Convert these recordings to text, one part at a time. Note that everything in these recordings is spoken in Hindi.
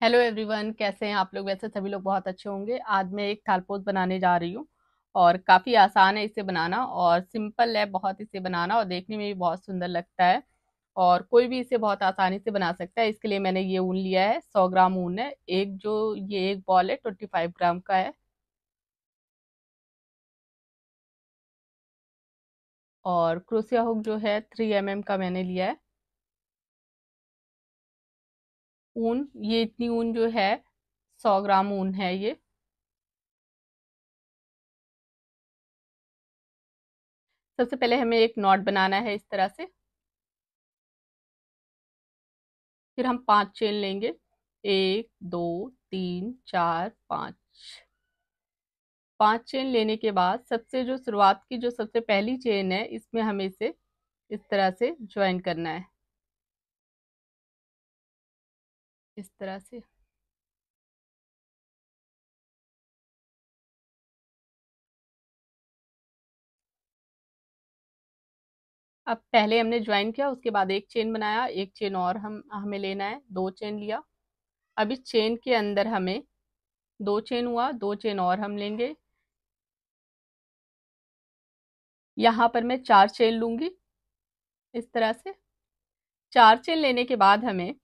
हेलो एवरीवन, कैसे हैं आप लोग। वैसे सभी लोग बहुत अच्छे होंगे। आज मैं एक थालपोस बनाने जा रही हूँ और काफ़ी आसान है इसे बनाना और सिंपल है बहुत इसे बनाना और देखने में भी बहुत सुंदर लगता है और कोई भी इसे बहुत आसानी से बना सकता है। इसके लिए मैंने ये ऊन लिया है, 100 ग्राम ऊन है। ये एक बॉल है 25 ग्राम का है और क्रोशिया हुक जो है 3 mm का मैंने लिया है। ऊन, ये इतनी ऊन जो है 100 ग्राम ऊन है ये। सबसे पहले हमें एक नॉट बनाना है इस तरह से। फिर हम 5 चेन लेंगे, 1 2 3 4 5। 5 चेन लेने के बाद सबसे जो शुरुआत की जो सबसे पहली चेन है इसमें हमें इसे इस तरह से ज्वाइन करना है, इस तरह से। अब पहले हमने ज्वाइन किया, उसके बाद एक चेन बनाया, एक चेन और हमें लेना है, 2 चेन लिया। अब इस चेन के अंदर हमें 2 चेन हुआ, 2 चेन और हम लेंगे। यहाँ पर मैं 4 चेन लूंगी इस तरह से। 4 चेन लेने के बाद हमें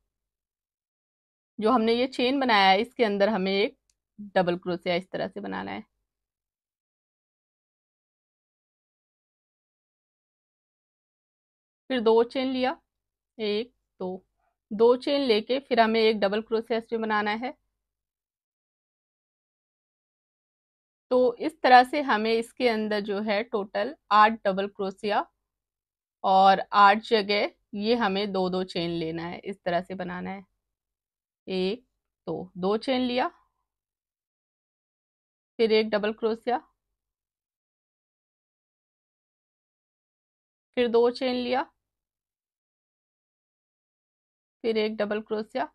जो हमने ये चेन बनाया है इसके अंदर हमें एक डबल क्रोशिया इस तरह से बनाना है। फिर 2 चेन लिया, 1 2 2 चेन लेके फिर हमें एक डबल क्रोशिया इसमें बनाना है। तो इस तरह से हमें इसके अंदर जो है टोटल 8 डबल क्रोशिया और 8 जगह ये हमें 2 2 चेन लेना है, इस तरह से बनाना है। एक, 2 चेन लिया, फिर एक डबल क्रोशिया, फिर 2 चेन लिया, फिर एक डबल क्रोशिया।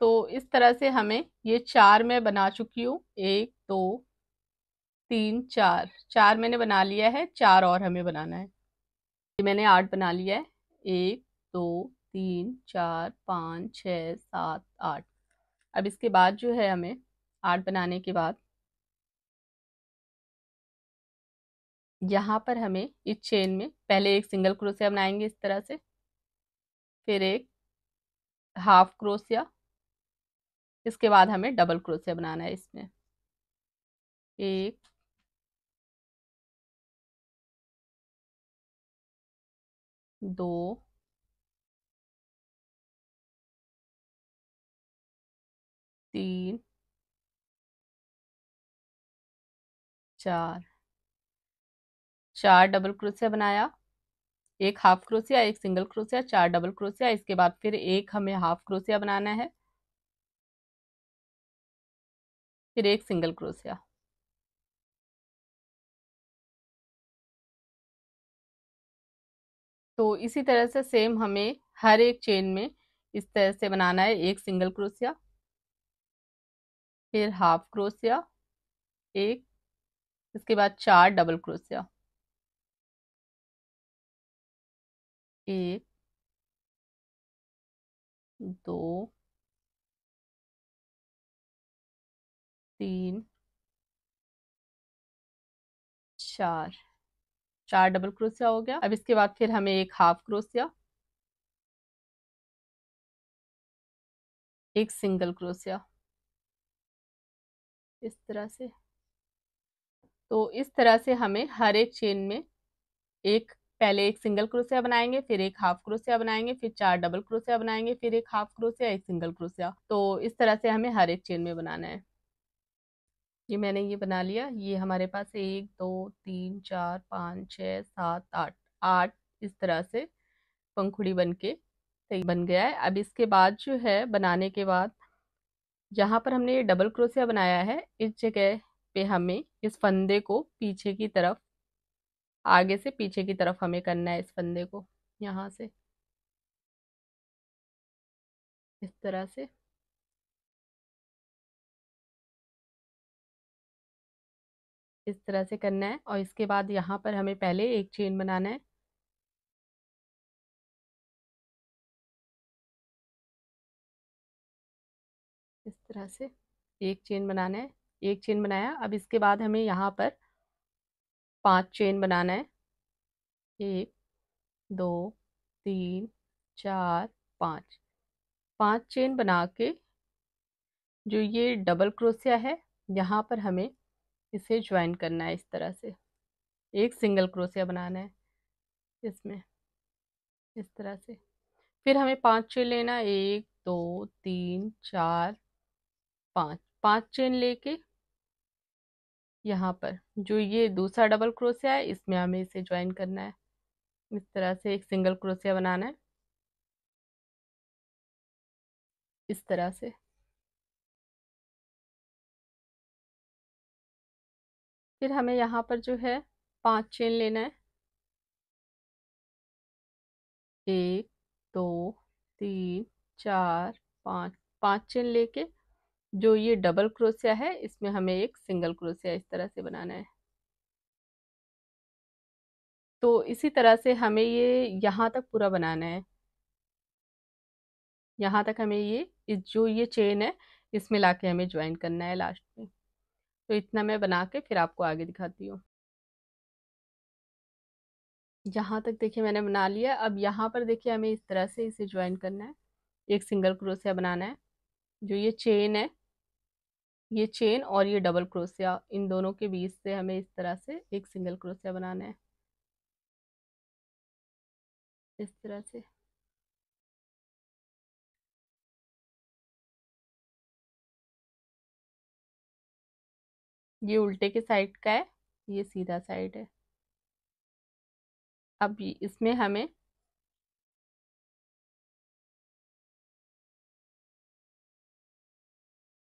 तो इस तरह से हमें ये 4 मैं बना चुकी हूँ, 1 2 3 4। 4 मैंने बना लिया है, 4 और हमें बनाना है। ये मैंने 8 बना लिया है, 1 2 3 4 5 6 7 8। अब इसके बाद जो है हमें 8 बनाने के बाद यहाँ पर हमें इस चेन में पहले एक सिंगल क्रोशिया बनाएंगे इस तरह से, फिर एक हाफ क्रोशिया, इसके बाद हमें डबल क्रोशिया बनाना है इसमें। 1 2 3 4। 4 डबल क्रोशिया बनाया, एक हाफ क्रोशिया, एक सिंगल क्रोशिया, 4 डबल क्रोशिया। इसके बाद फिर एक हमें हाफ क्रोशिया बनाना है, फिर एक सिंगल क्रोशिया। तो इसी तरह से सेम हमें हर एक चेन में इस तरह से बनाना है। एक सिंगल क्रोशिया, फिर हाफ क्रोशिया, एक, इसके बाद 4 डबल क्रोशिया, 1 2 3 4। 4 डबल क्रोशिया हो गया। अब इसके बाद फिर हमें एक हाफ क्रोशिया, एक सिंगल क्रोशिया, इस तरह से। तो इस तरह से हमें हर एक चेन में एक, पहले एक सिंगल क्रोशिया बनाएंगे, फिर एक हाफ क्रोशिया बनाएंगे, फिर 4 डबल क्रोशिया बनाएंगे, फिर एक हाफ क्रोशिया, एक सिंगल क्रोशिया। तो इस तरह से हमें हर एक चेन में बनाना है। ये मैंने ये बना लिया। ये हमारे पास 1 2 3 4 5 6 7 8, 8 इस तरह से पंखुड़ी बन के सही बन गया है। अब इसके बाद जो है बनाने के बाद जहाँ पर हमने ये डबल क्रोशिया बनाया है इस जगह पे हमें इस फंदे को पीछे की तरफ, आगे से पीछे की तरफ हमें करना है इस फंदे को, यहाँ से इस तरह से। इस तरह से करना है और इसके बाद यहाँ पर हमें पहले एक चेन बनाना है, तरह से एक चेन बनाना है, एक चेन बनाया। अब इसके बाद हमें यहाँ पर 5 चेन बनाना है, 1 2 3 4 5। 5 चेन बना के जो ये डबल क्रोशिया है यहाँ पर हमें इसे ज्वाइन करना है। इस तरह से एक सिंगल क्रोशिया बनाना है इसमें, इस तरह से। फिर हमें 5 चेन लेना, 1 2 3 4 5। 5 चेन लेके यहाँ पर जो ये दूसरा डबल क्रोशिया है इसमें हमें इसे ज्वाइन करना है। इस तरह से एक सिंगल क्रोशिया बनाना है, इस तरह से। फिर हमें यहाँ पर जो है 5 चेन लेना है, 1 2 3 4 5। 5 चेन लेके जो ये डबल क्रोशिया है इसमें हमें एक सिंगल क्रोशिया इस तरह से बनाना है। तो इसी तरह से हमें ये यहाँ तक पूरा बनाना है। यहाँ तक हमें ये जो ये चेन है इसमें लाके हमें ज्वाइन करना है लास्ट में। तो इतना मैं बना के फिर आपको आगे दिखाती हूँ। यहाँ तक देखिए मैंने बना लिया। अब यहाँ पर देखिए हमें इस तरह से इसे ज्वाइन करना है, एक सिंगल क्रोशिया बनाना है। जो ये चेन है, ये चेन और ये डबल क्रोशिया, इन दोनों के बीच से हमें इस तरह से एक सिंगल क्रोशिया बनाना है, इस तरह से। ये उल्टे के साइड का है, ये सीधा साइड है। अब इसमें हमें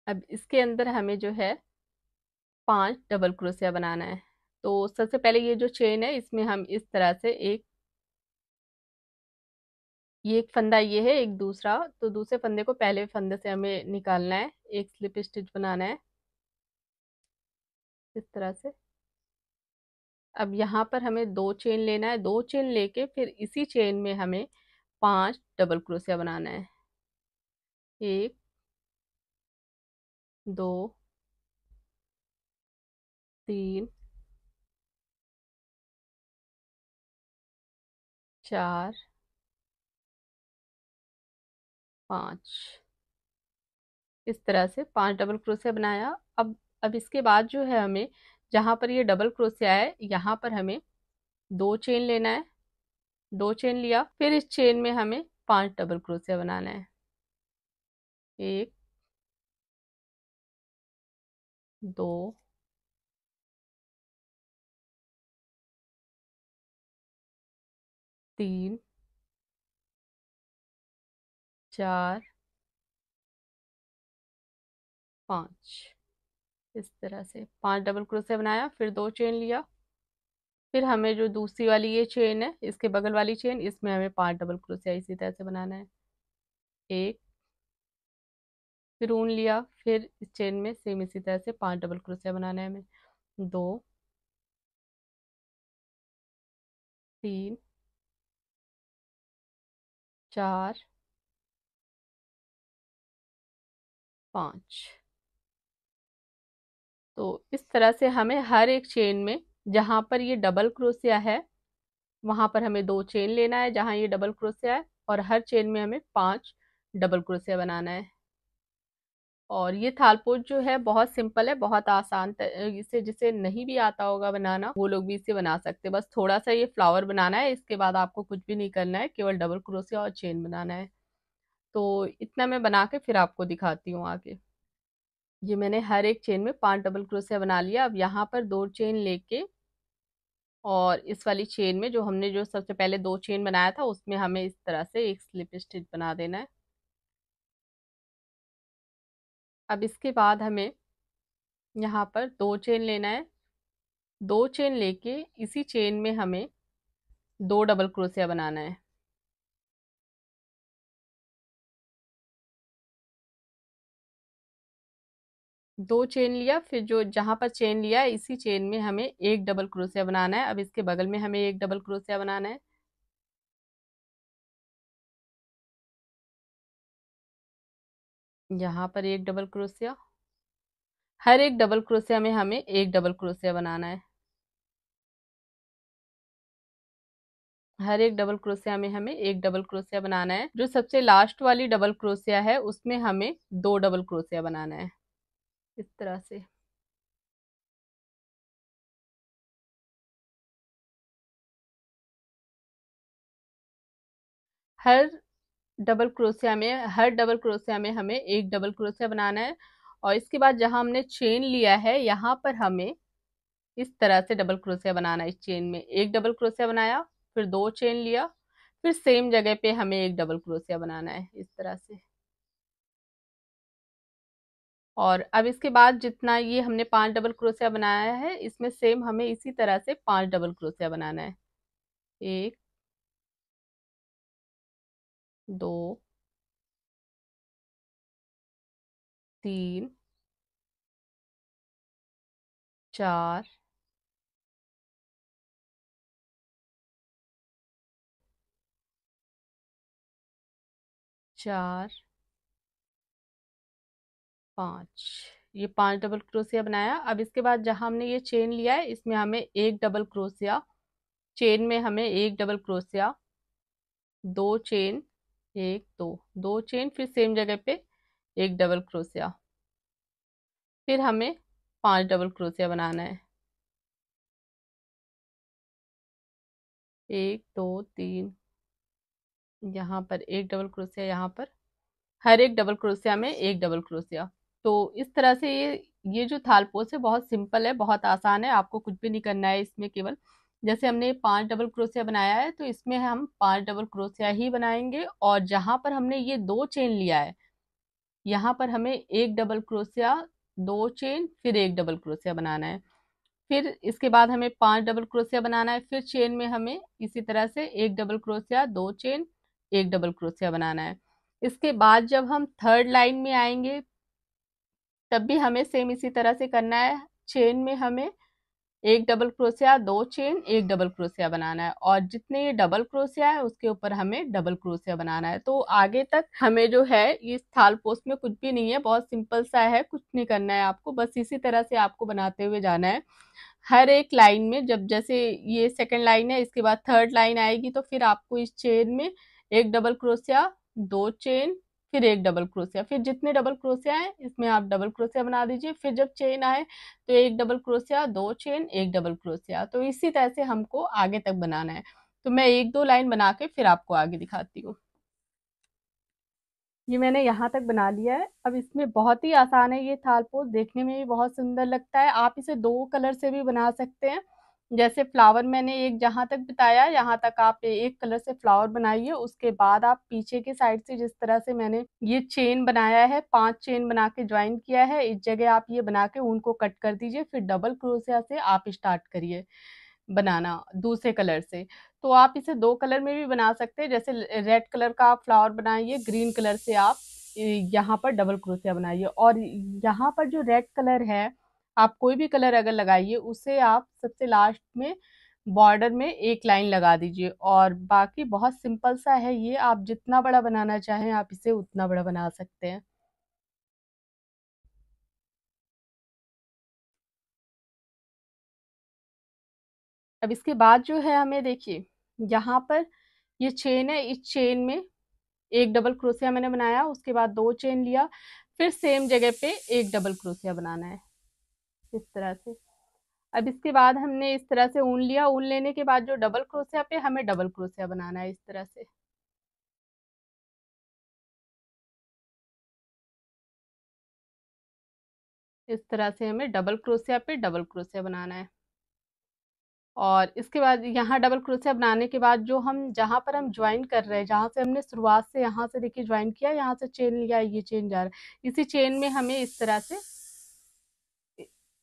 अब इसके अंदर हमें जो है 5 डबल क्रोशिया बनाना है। तो सबसे पहले ये जो चेन है इसमें हम इस तरह से ये एक फंदा ये है, एक दूसरा, तो दूसरे फंदे को पहले फंदे से हमें निकालना है, एक स्लिप स्टिच बनाना है, इस तरह से। अब यहाँ पर हमें 2 चेन लेना है, 2 चेन लेके फिर इसी चेन में हमें 5 डबल क्रोशिया बनाना है, 1 2 3 4 5। इस तरह से 5 डबल क्रोशिया बनाया। अब इसके बाद जो है हमें जहाँ पर ये डबल क्रोशिया है यहाँ पर हमें 2 चेन लेना है, 2 चेन लिया, फिर इस चेन में हमें 5 डबल क्रोशिया बनाना है, 1 2 3 4 5। इस तरह से 5 डबल क्रोशिया बनाया, फिर 2 चेन लिया, फिर हमें जो दूसरी वाली ये चेन है इसके बगल वाली चेन, इसमें हमें 5 डबल क्रोशिया इसी तरह से बनाना है, 1, फिर ऊन लिया, फिर इस चेन में सेम इसी तरह से 5 डबल क्रोशिया बनाना है हमें, 2 3 4 5। तो इस तरह से हमें हर एक चेन में जहाँ पर ये डबल क्रोशिया है वहां पर हमें 2 चेन लेना है जहाँ ये डबल क्रोशिया है, और हर चेन में हमें 5 डबल क्रोशिया बनाना है। और ये थालपोच जो है बहुत सिंपल है, बहुत आसान। इसे जिसे नहीं भी आता होगा बनाना वो लोग भी इसे बना सकते हैं। बस थोड़ा सा ये फ्लावर बनाना है, इसके बाद आपको कुछ भी नहीं करना है, केवल डबल क्रोशिया और चेन बनाना है। तो इतना मैं बना के फिर आपको दिखाती हूँ आगे। ये मैंने हर एक चेन में 5 डबल क्रोशिया बना लिया। अब यहाँ पर 2 चेन लेके और इस वाली चेन में जो हमने जो सबसे पहले 2 चेन बनाया था उसमें हमें इस तरह से एक स्लिप स्टिच बना देना है। अब इसके बाद हमें यहाँ पर 2 चेन लेना है, 2 चेन लेके इसी चेन में हमें 2 डबल क्रोशिया बनाना है, 2 चेन लिया, फिर जो जहाँ पर चेन लिया है इसी चेन में हमें एक डबल क्रोशिया बनाना है। अब इसके बगल में हमें एक डबल क्रोशिया बनाना है, यहाँ पर एक डबल क्रोशिया, हर एक डबल क्रोशिया में हमें एक डबल क्रोशिया बनाना है। हर एक डबल क्रोशिया में हमें एक डबल क्रोशिया बनाना है। जो सबसे लास्ट वाली डबल क्रोशिया है उसमें हमें दो डबल क्रोशिया बनाना है, इस तरह से। हर हर डबल क्रोशिया में हमें एक डबल क्रोशिया बनाना है। और इसके बाद जहां हमने चेन लिया है यहाँ पर हमें इस तरह से डबल क्रोशिया बनाना है। इस चेन में एक डबल क्रोशिया बनाया, फिर दो चेन लिया, फिर सेम जगह पे हमें एक डबल क्रोशिया बनाना है, इस तरह से। और अब इसके बाद जितना ये हमने पांच डबल क्रोशिया बनाया है, इसमें सेम हमें इसी तरह से पांच डबल क्रोशिया बनाना है। एक, दो, तीन, चार, चार, पाँच। ये पांच डबल क्रोशिया बनाया। अब इसके बाद जहां हमने ये चेन लिया है इसमें हमें एक डबल क्रोशिया, चेन में हमें एक डबल क्रोशिया, दो चेन, एक, दो, दो चेन, फिर सेम जगह पे एक डबल क्रोशिया, फिर हमें पांच डबल क्रोशिया बनाना है। एक, दो, तीन, यहाँ पर एक डबल क्रोशिया, यहाँ पर हर एक डबल क्रोशिया में एक डबल क्रोशिया। तो इस तरह से ये जो थालपोश है बहुत सिंपल है, बहुत आसान है। आपको कुछ भी नहीं करना है इसमें, केवल जैसे हमने पांच डबल क्रोशिया बनाया है तो इसमें हम पांच डबल क्रोशिया ही बनाएंगे। और जहां पर हमने ये दो चेन लिया है यहाँ पर हमें एक डबल क्रोशिया, दो चेन, फिर एक डबल क्रोशिया बनाना है। फिर इसके बाद हमें पांच डबल क्रोशिया बनाना है, फिर चेन में हमें इसी तरह से एक डबल क्रोशिया, दो चेन, एक डबल क्रोशिया बनाना है। इसके बाद जब हम थर्ड लाइन में आएंगे तब भी हमें सेम इसी तरह से करना है। चेन में हमें एक डबल क्रोशिया, दो चेन, एक डबल क्रोशिया बनाना है। और जितने ये डबल क्रोशिया है उसके ऊपर हमें डबल क्रोशिया बनाना है। तो आगे तक हमें जो है इस थाल पोस्ट में कुछ भी नहीं है, बहुत सिंपल सा है, कुछ नहीं करना है आपको, बस इसी तरह से आपको बनाते हुए जाना है। हर एक लाइन में जब जैसे ये सेकंड लाइन है, इसके बाद थर्ड लाइन आएगी तो फिर आपको इस चेन में एक डबल क्रोशिया, दो चेन, फिर एक डबल क्रोशिया, फिर जितने डबल क्रोशिया है इसमें आप डबल क्रोशिया बना दीजिए। फिर जब चेन आए तो एक डबल क्रोशिया, दो चेन, एक डबल क्रोशिया। तो इसी तरह से हमको आगे तक बनाना है। तो मैं एक दो लाइन बना के फिर आपको आगे दिखाती हूँ। ये मैंने यहाँ तक बना लिया है। अब इसमें बहुत ही आसान है, ये थाल पोस्ट देखने में भी बहुत सुंदर लगता है। आप इसे दो कलर से भी बना सकते हैं। जैसे फ्लावर मैंने एक जहां तक बताया, यहाँ तक आप एक कलर से फ्लावर बनाइए। उसके बाद आप पीछे के साइड से जिस तरह से मैंने ये चेन बनाया है, पांच चेन बना के ज्वाइन किया है, इस जगह आप ये बना के ऊन को कट कर दीजिए। फिर डबल क्रोशिया से आप स्टार्ट करिए बनाना दूसरे कलर से। तो आप इसे दो कलर में भी बना सकते हैं। जैसे रेड कलर का आप फ्लावर बनाइए, ग्रीन कलर से आप यहाँ पर डबल क्रोशिया बनाइए। और यहाँ पर जो रेड कलर है, आप कोई भी कलर अगर लगाइए उसे आप सबसे लास्ट में बॉर्डर में एक लाइन लगा दीजिए। और बाकी बहुत सिंपल सा है ये, आप जितना बड़ा बनाना चाहें आप इसे उतना बड़ा बना सकते हैं। अब इसके बाद जो है हमें देखिए, यहाँ पर ये चेन है, इस चेन में एक डबल क्रोशिया मैंने बनाया, उसके बाद दो चेन लिया, फिर सेम जगह पे एक डबल क्रोशिया बनाना है, इस तरह से। अब इसके बाद हमने इस तरह से ऊन लिया, ऊन लेने के बाद जो डबल क्रोशिया पे हमें डबल क्रोशिया बनाना है, इस तरह से। इस तरह से हमें डबल क्रोशिया पे डबल क्रोशिया बनाना है। और इसके बाद यहाँ डबल क्रोशिया बनाने के बाद जो हम जहाँ पर हम ज्वाइन कर रहे हैं, जहाँ से हमने शुरुआत से यहाँ से देखिए ज्वाइन किया, यहाँ से चेन लिया, ये चेन जा रहा है, इसी चेन में हमें इस तरह से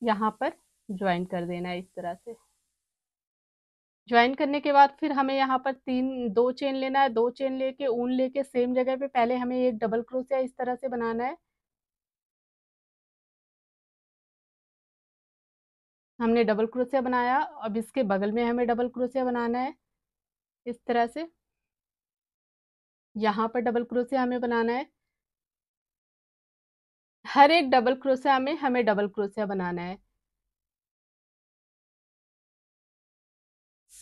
यहाँ पर ज्वाइन कर देना है, इस तरह से। ज्वाइन करने के बाद फिर हमें यहाँ पर दो चेन लेना है, दो चेन लेके ऊन लेके सेम जगह पे पहले हमें एक डबल क्रोशिया इस तरह से बनाना है। हमने डबल क्रोशिया बनाया, अब इसके बगल में हमें डबल क्रोशिया बनाना है, इस तरह से। यहाँ पर डबल क्रोशिया हमें बनाना है। हर एक डबल क्रोशिया में हमें डबल क्रोशिया बनाना है,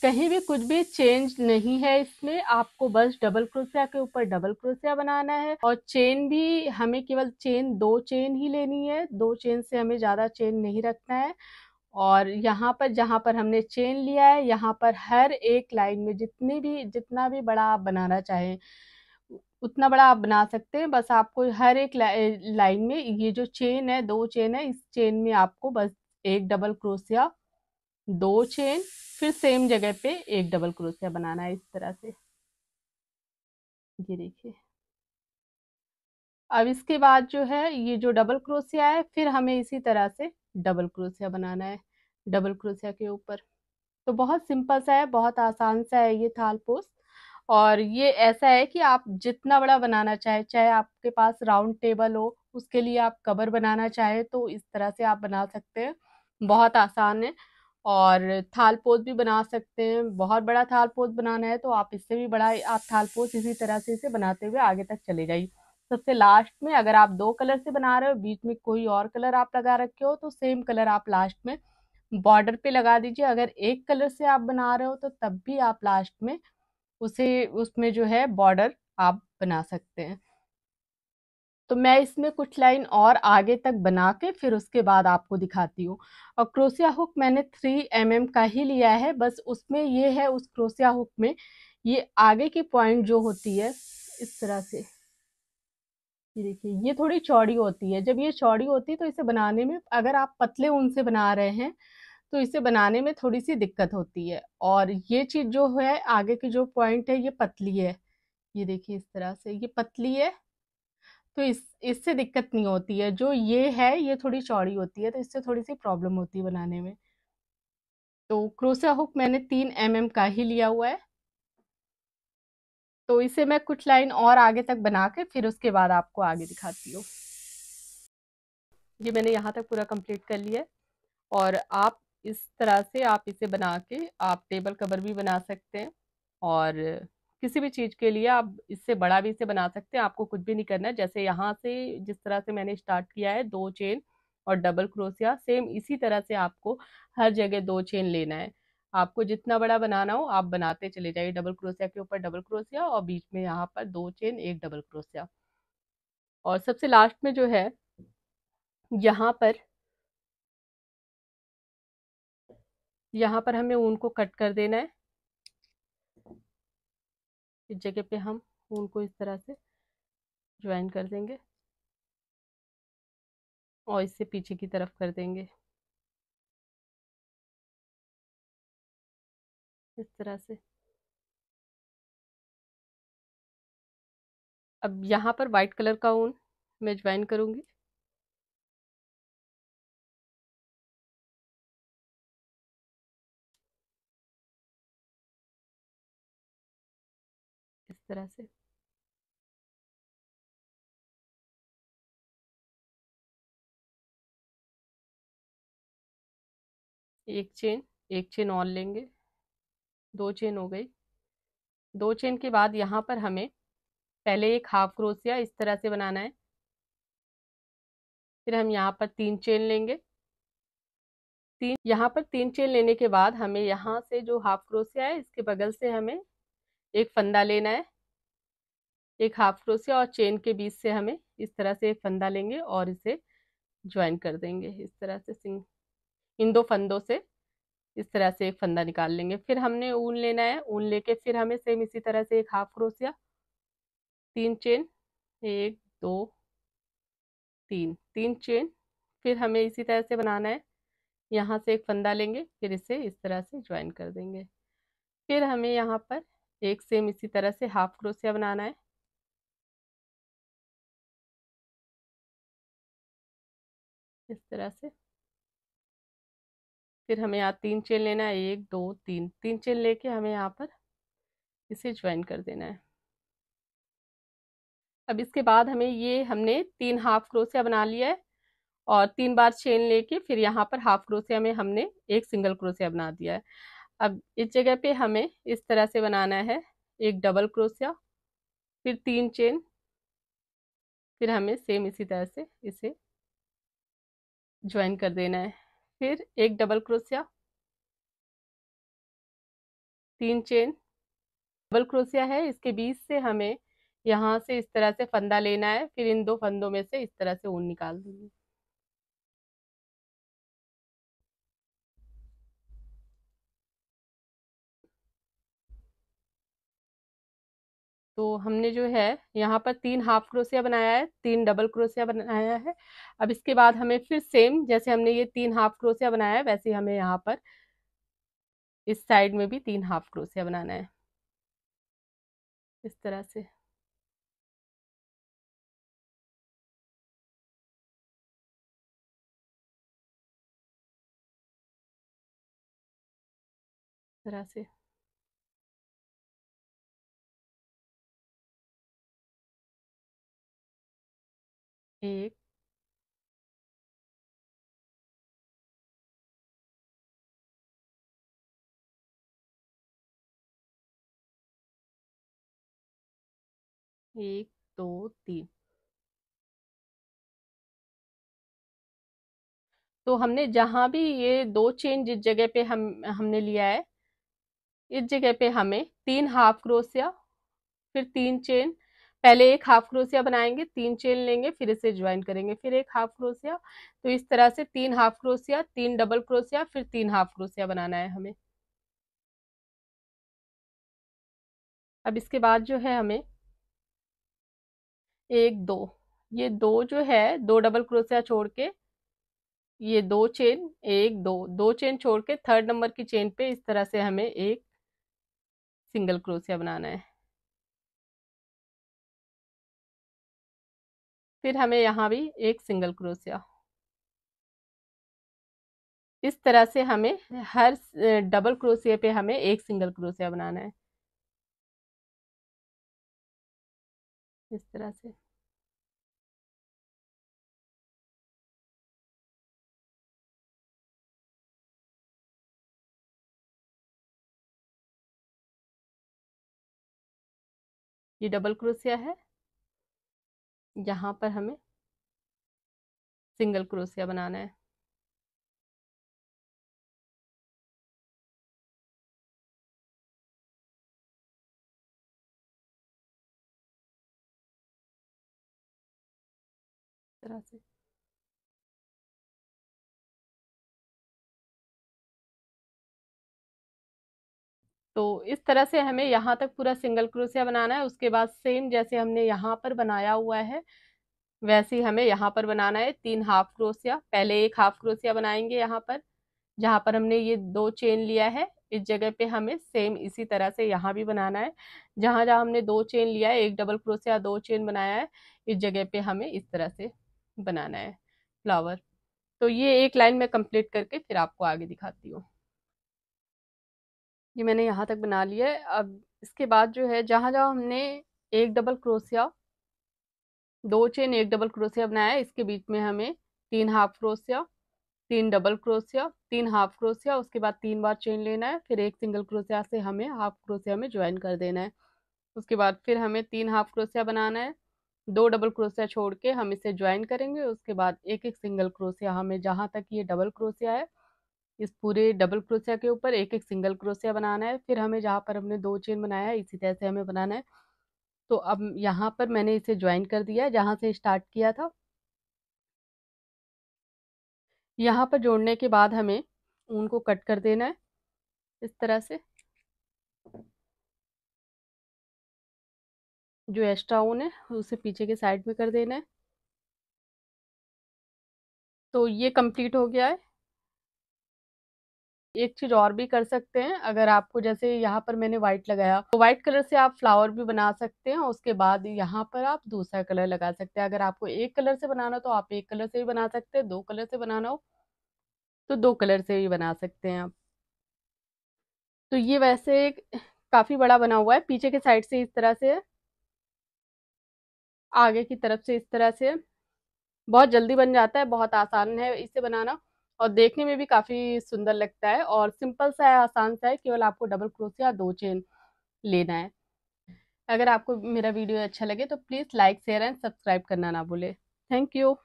कहीं भी कुछ भी चेंज नहीं है इसमें, आपको बस डबल क्रोशिया के ऊपर डबल क्रोशिया बनाना है। और चेन भी हमें केवल दो चेन ही लेनी है, दो चेन से हमें ज्यादा चेन नहीं रखना है। और यहाँ पर जहाँ पर हमने चेन लिया है, यहाँ पर हर एक लाइन में जितना भी बड़ा आप बनाना चाहें उतना बड़ा आप बना सकते हैं। बस आपको हर एक लाइन में ये जो चेन है, दो चेन है, इस चेन में आपको बस एक डबल क्रोशिया, दो चेन, फिर सेम जगह पे एक डबल क्रोशिया बनाना है इस तरह से। ये देखिए, अब इसके बाद जो है ये जो डबल क्रोशिया है, फिर हमें इसी तरह से डबल क्रोशिया बनाना है डबल क्रोशिया के ऊपर। तो बहुत सिंपल सा है, बहुत आसान सा है ये थाल पोस्ट। और ये ऐसा है कि आप जितना बड़ा बनाना चाहे, चाहे आपके पास राउंड टेबल हो, उसके लिए आप कवर बनाना चाहे तो इस तरह से आप बना सकते हैं, बहुत आसान है। और थाल पोस्ट भी बना सकते हैं, बहुत बड़ा थाल पोस्ट बनाना है तो आप इससे भी बड़ा आप थाल पोस्ट इसी तरह से इसे बनाते हुए आगे तक चले जाइए। सबसे लास्ट में अगर आप दो कलर से बना रहे हो, बीच में कोई और कलर आप लगा रखे हो, तो सेम कलर आप लास्ट में बॉर्डर पे लगा दीजिए। अगर एक कलर से आप बना रहे हो तो तब भी आप लास्ट में उसे उसमें जो है बॉर्डर आप बना सकते हैं। तो मैं इसमें कुछ लाइन और आगे तक बना के फिर उसके बाद आपको दिखाती हूँ। और क्रोशिया हुक मैंने 3 mm का ही लिया है, बस उसमें ये है, उस क्रोशिया हुक में ये आगे की पॉइंट जो होती है इस तरह से, ये देखिए ये थोड़ी चौड़ी होती है। जब ये चौड़ी होती है तो इसे बनाने में, अगर आप पतले ऊन से बना रहे हैं तो इसे बनाने में थोड़ी सी दिक्कत होती है। और ये चीज जो है आगे की जो पॉइंट है ये पतली है, ये देखिए इस तरह से ये पतली है, तो इससे दिक्कत नहीं होती है। जो ये है ये थोड़ी चौड़ी होती है, तो इससे थोड़ी सी प्रॉब्लम होती है बनाने में। तो क्रोशिया हुक मैंने 3 mm का ही लिया हुआ है। तो इसे मैं कुछ लाइन और आगे तक बना के फिर उसके बाद आपको आगे दिखाती हूँ। ये मैंने यहाँ तक पूरा कंप्लीट कर लिया है। और आप इस तरह से आप इसे बना के आप टेबल कवर भी बना सकते हैं, और किसी भी चीज़ के लिए आप इससे बड़ा भी इसे बना सकते हैं। आपको कुछ भी नहीं करना है, जैसे यहाँ से जिस तरह से मैंने स्टार्ट किया है, दो चेन और डबल क्रोशिया, सेम इसी तरह से आपको हर जगह दो चेन लेना है। आपको जितना बड़ा बनाना हो आप बनाते चले जाइए, डबल क्रोशिया के ऊपर डबल क्रोशिया, और बीच में यहाँ पर दो चेन एक डबल क्रोशिया। और सबसे लास्ट में जो है यहाँ पर हमें ऊन को कट कर देना है। इस जगह पे हम ऊन को इस तरह से ज्वाइन कर देंगे और इससे पीछे की तरफ कर देंगे इस तरह से। अब यहाँ पर वाइट कलर का ऊन मैं ज्वाइन करूंगी, इस तरह से। एक चेन और लेंगे, दो चेन हो गई। दो चेन के बाद यहाँ पर हमें पहले एक हाफ क्रोशिया इस तरह से बनाना है, फिर हम यहाँ पर तीन चेन लेंगे। यहाँ पर तीन चेन लेने के बाद हमें यहाँ से जो हाफ क्रोशिया है इसके बगल से हमें एक फंदा लेना है। एक हाफ क्रोशिया और चेन के बीच से हमें इस तरह से एक फंदा लेंगे और इसे ज्वाइन कर देंगे इस तरह से। इन दो फंदों से इस तरह से एक फंदा निकाल लेंगे। फिर हमने ऊन लेना है, ऊन लेके फिर हमें सेम इसी तरह से एक हाफ क्रोशिया, तीन चेन, एक दो तीन, तीन चेन, फिर हमें इसी तरह से बनाना है। यहाँ से एक फंदा लेंगे, फिर इसे इस तरह से ज्वाइन कर देंगे। फिर हमें यहाँ पर एक सेम इसी तरह से हाफ क्रोशिया बनाना है इस तरह से। फिर हमें यहाँ तीन चेन लेना है, एक दो तीन, तीन चेन लेके हमें यहाँ पर इसे ज्वाइन कर देना है। अब इसके बाद हमें हमने तीन हाफ क्रोशिया बना लिया है, और तीन बार चेन लेके फिर यहाँ पर हाफ क्रोशिया में हमने एक सिंगल क्रोशिया बना दिया है। अब इस जगह पे हमें इस तरह से बनाना है, एक डबल क्रोशिया, फिर तीन चेन, फिर हमें सेम इसी तरह से इसे ज्वाइन कर देना है। फिर एक double crochet, 3 chain, double crochet है, इसके बीच से हमें यहाँ से इस तरह से फंदा लेना है, फिर इन 2 फंदों में से इस तरह से ऊन निकाल देंगे। तो हमने जो है यहाँ पर 3 हाफ क्रोशिया बनाया है, 3 डबल क्रोशिया बनाया है। अब इसके बाद हमें फिर सेम जैसे हमने ये 3 हाफ क्रोशिया बनाया है, वैसे हमें यहाँ पर इस साइड में भी 3 हाफ क्रोशिया बनाना है, इस तरह से। तरह से एक, एक, दो, तीन। तो हमने जहां भी ये 2 चेन जिस जगह पे हमने लिया है, इस जगह पे हमें 3 हाफ क्रोशिया, फिर 3 चेन, पहले एक हाफ क्रोशिया बनाएंगे, 3 चेन लेंगे, फिर इसे ज्वाइन करेंगे, फिर एक हाफ क्रोशिया। तो इस तरह से 3 हाफ क्रोशिया, 3 डबल क्रोशिया, फिर 3 हाफ क्रोशिया बनाना है हमें। अब इसके बाद जो है हमें एक, दो, ये 2 जो है 2 डबल क्रोशिया छोड़ के, ये 2 चेन, एक, दो, 2 चेन छोड़ के थर्ड नंबर की चेन पे इस तरह से हमें एक सिंगल क्रोशिया बनाना है। फिर हमें यहाँ भी एक सिंगल क्रोशिया। इस तरह से हमें हर डबल क्रोशिया पे हमें एक सिंगल क्रोशिया बनाना है, इस तरह से। ये डबल क्रोशिया है, यहाँ पर हमें सिंगल क्रोशिया बनाना है। इस तरह से। तो इस तरह से हमें यहाँ तक पूरा सिंगल क्रोशिया बनाना है। उसके बाद सेम जैसे हमने यहाँ पर बनाया हुआ है, वैसे ही हमें यहाँ पर बनाना है 3 हाफ क्रोशिया। पहले एक हाफ क्रोशिया बनाएंगे यहाँ पर, जहाँ पर हमने ये 2 चेन लिया है, इस जगह पे हमें सेम इसी तरह से यहाँ भी बनाना है। जहाँ जहाँ हमने 2 चेन लिया है, एक डबल क्रोशिया 2 चेन बनाया है, इस जगह पे हमें इस तरह से बनाना है फ्लावर। तो ये एक लाइन में कंप्लीट करके फिर आपको आगे दिखाती हूँ। ये मैंने यहाँ तक बना लिया है। अब इसके बाद जो है जहाँ जहाँ हमने एक डबल क्रोशिया, 2 चेन, एक डबल क्रोशिया बनाया है, इसके बीच में हमें 3 half crochet, 3 double crochet, 3 half crochet, उसके बाद 3 बार चेन लेना है, फिर एक सिंगल क्रोशिया से हमें हाफ क्रोशिया में ज्वाइन कर देना है। उसके बाद फिर हमें 3 हाफ क्रोशिया बनाना है, 2 डबल क्रोशिया छोड़ के हम इसे ज्वाइन करेंगे। उसके बाद एक एक सिंगल क्रोशिया, हमें जहाँ तक ये डबल क्रोशिया है, इस पूरे डबल क्रोशिया के ऊपर एक एक सिंगल क्रोशिया बनाना है। फिर हमें जहाँ पर हमने 2 चेन बनाया है, इसी तरह से हमें बनाना है। तो अब यहाँ पर मैंने इसे ज्वाइन कर दिया है जहाँ से स्टार्ट किया था। यहाँ पर जोड़ने के बाद हमें ऊन को कट कर देना है, इस तरह से। जो एक्स्ट्रा ऊन है उसे पीछे के साइड में कर देना है। तो ये कंप्लीट हो गया है। एक चीज और भी कर सकते हैं, अगर आपको जैसे यहाँ पर मैंने व्हाइट लगाया, तो व्हाइट कलर से आप फ्लावर भी बना सकते हैं। उसके बाद यहाँ पर आप दूसरा कलर लगा सकते हैं। अगर आपको एक कलर से बनाना हो तो आप एक कलर से भी बना सकते हैं, 2 कलर से बनाना हो तो 2 कलर से भी बना सकते हैं आप। तो ये वैसे काफी बड़ा बना हुआ है, पीछे के साइड से इस तरह से है, आगे की तरफ से इस तरह से है। बहुत जल्दी बन जाता है, बहुत आसान है इसे बनाना, और देखने में भी काफी सुंदर लगता है, और सिंपल सा है, आसान सा है। केवल आपको डबल क्रोशिया 2 चेन लेना है। अगर आपको मेरा वीडियो अच्छा लगे तो please like, share and subscribe करना ना भूले। Thank you.